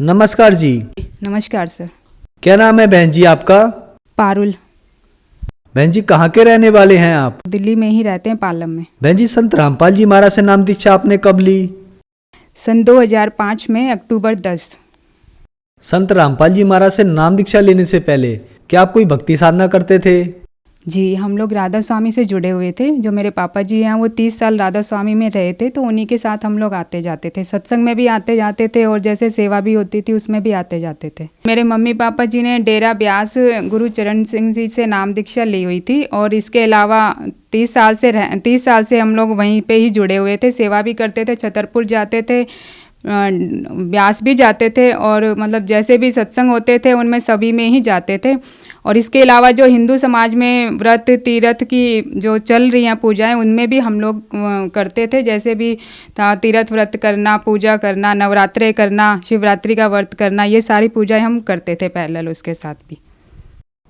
नमस्कार जी। नमस्कार सर। क्या नाम है बहन जी आपका? पारुल। बहन जी कहाँ के रहने वाले हैं आप? दिल्ली में ही रहते हैं, पालम में। बहन जी संत रामपाल जी महाराज से नाम दीक्षा आपने कब ली? सन 2005 में अक्टूबर 10। संत रामपाल जी महाराज से नाम दीक्षा लेने से पहले क्या आप कोई भक्ति साधना करते थे? जी, हम लोग राधा स्वामी से जुड़े हुए थे। जो मेरे पापा जी हैं वो 30 साल राधा स्वामी में रहे थे, तो उन्हीं के साथ हम लोग आते जाते थे। सत्संग में भी आते जाते थे और जैसे सेवा भी होती थी उसमें भी आते जाते थे। मेरे मम्मी पापा जी ने डेरा ब्यास गुरु चरण सिंह जी से नाम दीक्षा ली हुई थी, और इसके अलावा 30 साल से हम लोग वहीं पे ही जुड़े हुए थे। सेवा भी करते थे, छतरपुर जाते थे, ब्यास भी जाते थे, और मतलब जैसे भी सत्संग होते थे उनमें सभी में ही जाते थे। और इसके अलावा जो हिंदू समाज में व्रत तीर्थ की जो चल रही हैं पूजाएं, उनमें भी हम लोग करते थे। जैसे भी था तीर्थ व्रत करना, पूजा करना, नवरात्रे करना, शिवरात्रि का व्रत करना, ये सारी पूजाएं हम करते थे पैरेलल उसके साथ भी।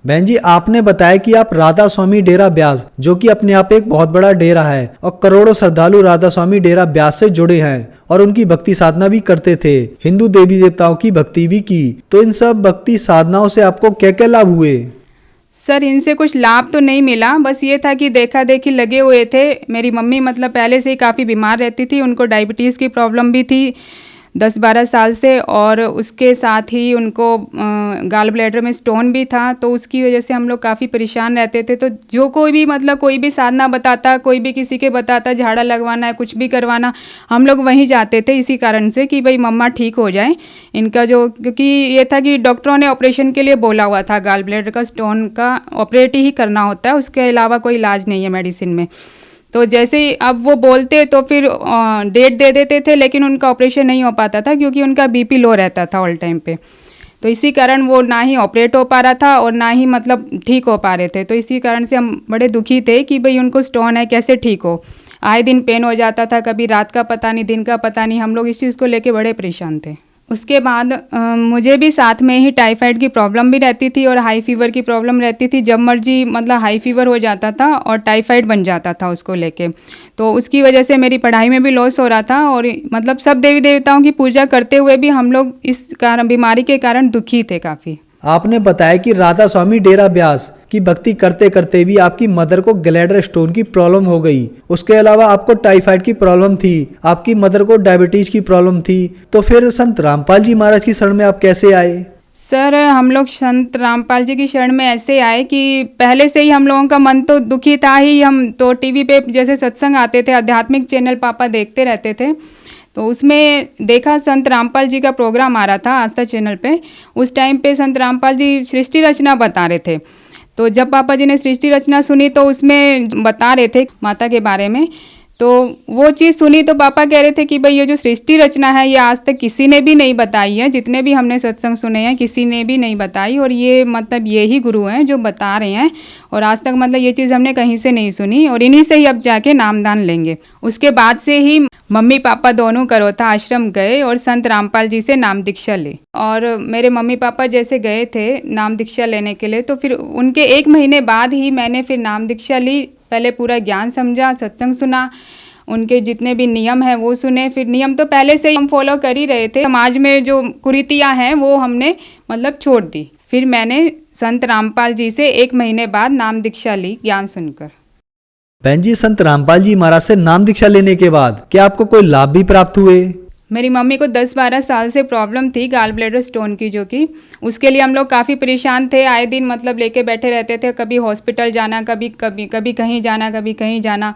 बहन जी आपने बताया कि आप राधा स्वामी डेरा ब्यास, जो कि अपने आप एक बहुत बड़ा डेरा है और करोड़ों श्रद्धालु राधा स्वामी डेरा ब्यास से जुड़े हैं और उनकी भक्ति साधना भी करते थे, हिंदू देवी देवताओं की भक्ति भी की। तो इन सब भक्ति साधनाओं से आपको क्या क्या लाभ हुए? सर, इनसे कुछ लाभ तो नहीं मिला, बस ये था कि देखा देखी लगे हुए थे। मेरी मम्मी मतलब पहले से ही काफ़ी बीमार रहती थी, उनको डायबिटीज़ की प्रॉब्लम भी थी 10-12 साल से, और उसके साथ ही उनको गाल ब्लैडर में स्टोन भी था। तो उसकी वजह से हम लोग काफ़ी परेशान रहते थे। तो जो कोई भी मतलब कोई भी साधना बताता, कोई भी किसी के बताता, झाड़ा लगवाना है, कुछ भी करवाना, हम लोग वहीं जाते थे इसी कारण से कि भाई मम्मा ठीक हो जाए इनका। जो क्योंकि ये था कि डॉक्टरों ने ऑपरेशन के लिए बोला हुआ था, गाल ब्लैडर का स्टोन का ऑपरेट ही करना होता है, उसके अलावा कोई इलाज नहीं है मेडिसिन में। तो जैसे ही अब वो बोलते तो फिर डेट दे देते थे, लेकिन उनका ऑपरेशन नहीं हो पाता था क्योंकि उनका बीपी लो रहता था ऑल टाइम पे। तो इसी कारण वो ना ही ऑपरेट हो पा रहा था और ना ही मतलब ठीक हो पा रहे थे। तो इसी कारण से हम बड़े दुखी थे कि भाई उनको स्टोन है, कैसे ठीक हो। आए दिन पेन हो जाता था, कभी रात का पता नहीं, दिन का पता नहीं। हम लोग इस चीज़ को लेके बड़े परेशान थे। उसके बाद मुझे भी साथ में ही टाइफाइड की प्रॉब्लम भी रहती थी और हाई फीवर की प्रॉब्लम रहती थी। जब मर्जी मतलब हाई फीवर हो जाता था और टाइफाइड बन जाता था उसको लेके। तो उसकी वजह से मेरी पढ़ाई में भी लॉस हो रहा था, और मतलब सब देवी देवताओं की पूजा करते हुए भी हम लोग इस कारण, बीमारी के कारण दुखी थे काफ़ी। आपने बताया कि राधा स्वामी डेरा ब्यास की भक्ति करते करते भी आपकी मदर को ग्लैडर स्टोन की प्रॉब्लम हो गई। उसके अलावा आपको टाइफाइड की प्रॉब्लम थी, आपकी मदर को डायबिटीज की प्रॉब्लम थी। तो फिर संत रामपाल जी महाराज की शरण में आप कैसे आए? सर, हम लोग संत रामपाल जी की शरण में ऐसे आए कि पहले से ही हम लोगों का मन तो दुखी था ही। हम तो टीवी पे जैसे सत्संग आते थे, आध्यात्मिक चैनल पापा देखते रहते थे, तो उसमें देखा संत रामपाल जी का प्रोग्राम आ रहा था आस्था चैनल पे। उस टाइम पे संत रामपाल जी सृष्टि रचना बता रहे थे। तो जब पापा जी ने सृष्टि रचना सुनी तो उसमें बता रहे थे माता के बारे में, तो वो चीज़ सुनी तो पापा कह रहे थे कि भाई ये जो सृष्टि रचना है ये आज तक किसी ने भी नहीं बताई है, जितने भी हमने सत्संग सुने हैं किसी ने भी नहीं बताई, और ये मतलब ये ही गुरु हैं जो बता रहे हैं, और आज तक मतलब ये चीज़ हमने कहीं से नहीं सुनी, और इन्हीं से ही अब जाके नामदान लेंगे। उसके बाद से ही मम्मी पापा दोनों करोता आश्रम गए और संत रामपाल जी से नाम दीक्षा ली। और मेरे मम्मी पापा जैसे गए थे नाम दीक्षा लेने के लिए, तो फिर उनके 1 महीने बाद ही मैंने फिर नाम दीक्षा ली। पहले पूरा ज्ञान समझा, सत्संग सुना, उनके जितने भी नियम हैं वो सुने। फिर नियम तो पहले से ही हम फॉलो कर ही रहे थे, समाज में जो कुरीतियाँ हैं वो हमने मतलब छोड़ दी। फिर मैंने संत रामपाल जी से 1 महीने बाद नाम दीक्षा ली ज्ञान सुनकर। बहन जी संत रामपाल जी महाराज से नाम दीक्षा लेने के बाद क्या आपको कोई लाभ भी प्राप्त हुए? मेरी मम्मी को 10-12 साल से प्रॉब्लम थी गाल ब्लैडर स्टोन की, जो कि उसके लिए हम लोग काफ़ी परेशान थे। आए दिन मतलब लेके बैठे रहते थे, कभी हॉस्पिटल जाना, कभी कहीं जाना, कभी कहीं जाना।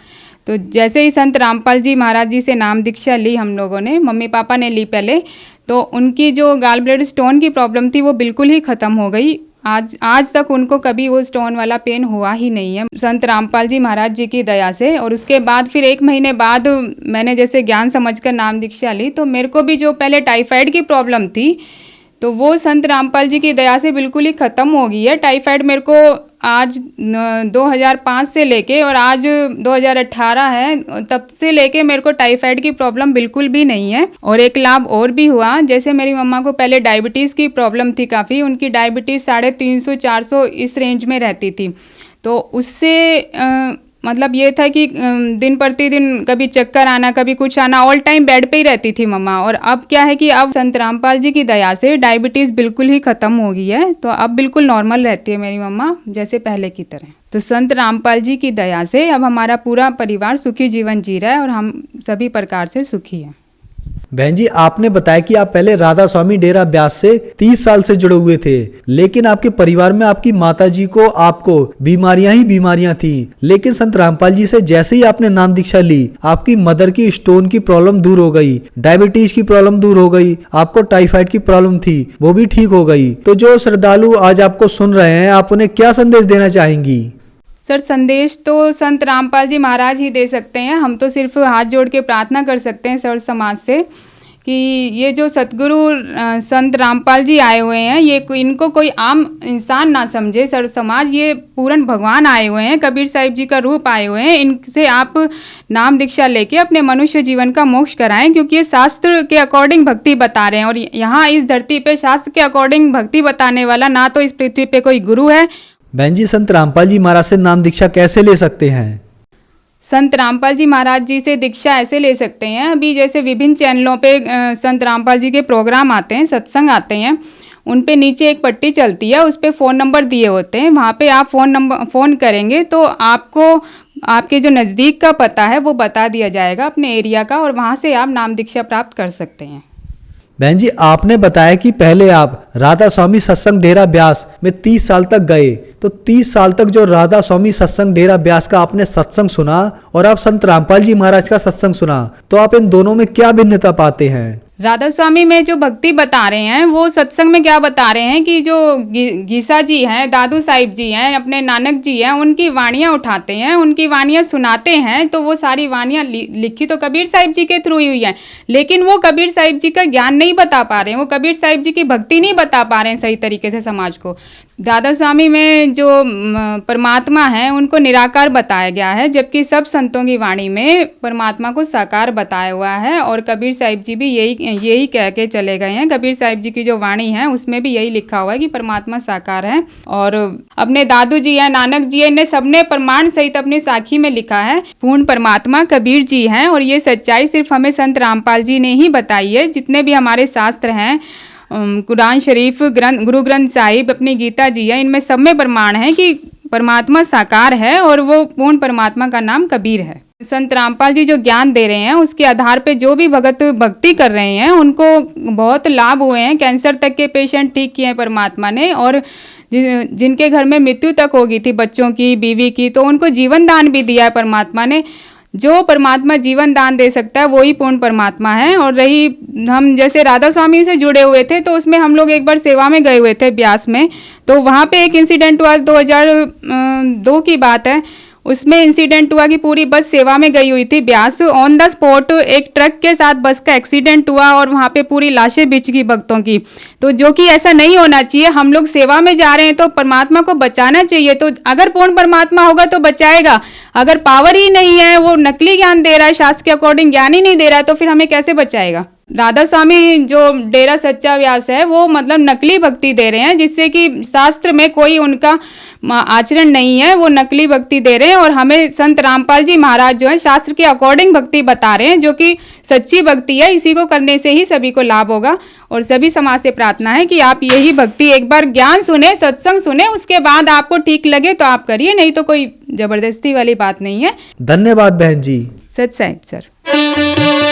तो जैसे ही संत रामपाल जी महाराज जी से नाम दीक्षा ली हम लोगों ने, मम्मी पापा ने ली पहले, तो उनकी जो गाल ब्लैडर स्टोन की प्रॉब्लम थी वो बिल्कुल ही ख़त्म हो गई। आज तक उनको कभी वो स्टोन वाला पेन हुआ ही नहीं है संत रामपाल जी महाराज जी की दया से। और उसके बाद फिर 1 महीने बाद मैंने जैसे ज्ञान समझकर नाम दीक्षा ली, तो मेरे को भी जो पहले टाइफाइड की प्रॉब्लम थी तो वो संत रामपाल जी की दया से बिल्कुल ही ख़त्म हो गई है। टाइफाइड मेरे को आज 2005 से लेके और आज 2018 है, तब से लेके मेरे को टाइफाइड की प्रॉब्लम बिल्कुल भी नहीं है। और एक लाभ और भी हुआ, जैसे मेरी मम्मा को पहले डायबिटीज़ की प्रॉब्लम थी काफ़ी, उनकी डायबिटीज़ 350-400 इस रेंज में रहती थी। तो उससे मतलब ये था कि दिन प्रतिदिन कभी चक्कर आना, कभी कुछ आना, ऑल टाइम बेड पे ही रहती थी मम्मा। और अब क्या है कि अब संत रामपाल जी की दया से डायबिटीज़ बिल्कुल ही ख़त्म हो गई है, तो अब बिल्कुल नॉर्मल रहती है मेरी मम्मा, जैसे पहले की तरह। तो संत रामपाल जी की दया से अब हमारा पूरा परिवार सुखी जीवन जी रहा है और हम सभी प्रकार से सुखी हैं। बहन जी, आपने बताया कि आप पहले राधा स्वामी डेरा ब्यास से 30 साल से जुड़े हुए थे, लेकिन आपके परिवार में आपकी माता जी को आपको बीमारियां ही बीमारियां थी। लेकिन संत रामपाल जी से जैसे ही आपने नाम दीक्षा ली, आपकी मदर की स्टोन की प्रॉब्लम दूर हो गई, डायबिटीज की प्रॉब्लम दूर हो गई, आपको टाइफाइड की प्रॉब्लम थी वो भी ठीक हो गई। तो जो श्रद्धालु आज आपको सुन रहे हैं, आप उन्हें क्या संदेश देना चाहेंगी? सर, संदेश तो संत रामपाल जी महाराज ही दे सकते हैं। हम तो सिर्फ हाथ जोड़ के प्रार्थना कर सकते हैं सर्व समाज से कि ये जो सतगुरु संत रामपाल जी आए हुए हैं, ये इनको कोई आम इंसान ना समझे सर्व समाज, ये पूर्ण भगवान आए हुए हैं, कबीर साहिब जी का रूप आए हुए हैं। इनसे आप नाम दीक्षा लेके अपने मनुष्य जीवन का मोक्ष कराएं, क्योंकि ये शास्त्र के अकॉर्डिंग भक्ति बता रहे हैं। और यहाँ इस धरती पे शास्त्र के अकॉर्डिंग भक्ति बताने वाला ना तो इस पृथ्वी पे कोई गुरु है। बहन जी, संत रामपाल जी महाराज से नाम दीक्षा कैसे ले सकते हैं? संत रामपाल जी महाराज जी से दीक्षा ऐसे ले सकते हैं, अभी जैसे विभिन्न चैनलों पे संत रामपाल जी के प्रोग्राम आते हैं, सत्संग आते हैं, उन पे नीचे एक पट्टी चलती है, उस पे फ़ोन नंबर दिए होते हैं। वहाँ पे आप फ़ोन करेंगे तो आपको आपके जो नज़दीक का पता है वो बता दिया जाएगा अपने एरिया का, और वहाँ से आप नाम दीक्षा प्राप्त कर सकते हैं। बहन जी, आपने बताया कि पहले आप राधा स्वामी सत्संग डेरा ब्यास में 30 साल तक गए, तो 30 साल तक जो राधा स्वामी सत्संग डेरा ब्यास का आपने सत्संग सुना और आप संत रामपाल जी महाराज का सत्संग सुना, तो आप इन दोनों में क्या भिन्नता पाते हैं? राधा स्वामी में जो भक्ति बता रहे हैं वो सत्संग में क्या बता रहे हैं कि जो गीसा जी हैं, दादू साहिब जी हैं, अपने नानक जी हैं, उनकी वाणियाँ उठाते हैं, उनकी वाणियाँ सुनाते हैं। तो वो सारी वाणियाँ लिखी तो कबीर साहिब जी के थ्रू ही हुई हैं, लेकिन वो कबीर साहिब जी का ज्ञान नहीं बता पा रहे हैं, वो कबीर साहिब जी की भक्ति नहीं बता पा रहे हैं सही तरीके से समाज को। दादा स्वामी में जो परमात्मा है उनको निराकार बताया गया है, जबकि सब संतों की वाणी में परमात्मा को साकार बताया हुआ है। और कबीर साहिब जी भी यही कह के चले गए हैं। कबीर साहिब जी की जो वाणी है उसमें भी यही लिखा हुआ है कि परमात्मा साकार है। और अपने दादू जी हैं, नानक जी हैं, इन्हें सबने प्रमाण सहित अपनी साखी में लिखा है पूर्ण परमात्मा कबीर जी हैं। और ये सच्चाई सिर्फ हमें संत रामपाल जी ने ही बताई है। जितने भी हमारे शास्त्र हैं, कुरान शरीफ, गुरु ग्रंथ साहिब, अपनी गीता जी है, इनमें सब में प्रमाण है कि परमात्मा साकार है और वो पूर्ण परमात्मा का नाम कबीर है। संत रामपाल जी जो ज्ञान दे रहे हैं उसके आधार पे जो भी भगत भक्ति कर रहे हैं उनको बहुत लाभ हुए हैं। कैंसर तक के पेशेंट ठीक किए हैं परमात्मा ने, और जिनके घर में मृत्यु तक हो गई थी बच्चों की, बीवी की, तो उनको जीवन दान भी दिया है परमात्मा ने। जो परमात्मा जीवन दान दे सकता है वही पूर्ण परमात्मा है। और रही, हम जैसे राधा स्वामी से जुड़े हुए थे तो उसमें हम लोग एक बार सेवा में गए हुए थे ब्यास में, तो वहाँ पे एक इंसिडेंट हुआ, 2002 की बात है। उसमें इंसिडेंट हुआ कि पूरी बस सेवा में गई हुई थी ब्यास, ऑन द स्पॉट एक ट्रक के साथ बस का एक्सीडेंट हुआ और वहाँ पे पूरी लाशें बिछ गई भक्तों की। तो जो कि ऐसा नहीं होना चाहिए। हम लोग सेवा में जा रहे हैं तो परमात्मा को बचाना चाहिए। तो अगर पूर्ण परमात्मा होगा तो बचाएगा, अगर पावर ही नहीं है, वो नकली ज्ञान दे रहा है, शास्त्र के अकॉर्डिंग ज्ञान ही नहीं दे रहा है, तो फिर हमें कैसे बचाएगा। राधा स्वामी जो डेरा सच्चा व्यास है वो मतलब नकली भक्ति दे रहे हैं, जिससे कि शास्त्र में कोई उनका आचरण नहीं है, वो नकली भक्ति दे रहे हैं। और हमें संत रामपाल जी महाराज जो है शास्त्र के अकॉर्डिंग भक्ति बता रहे हैं, जो कि सच्ची भक्ति है। इसी को करने से ही सभी को लाभ होगा। और सभी समाज से प्रार्थना है कि आप यही भक्ति एक बार ज्ञान सुने, सत्संग सुने, उसके बाद आपको ठीक लगे तो आप करिए, नहीं तो कोई जबरदस्ती वाली बात नहीं है। धन्यवाद बहन जी। सत साहिब सर।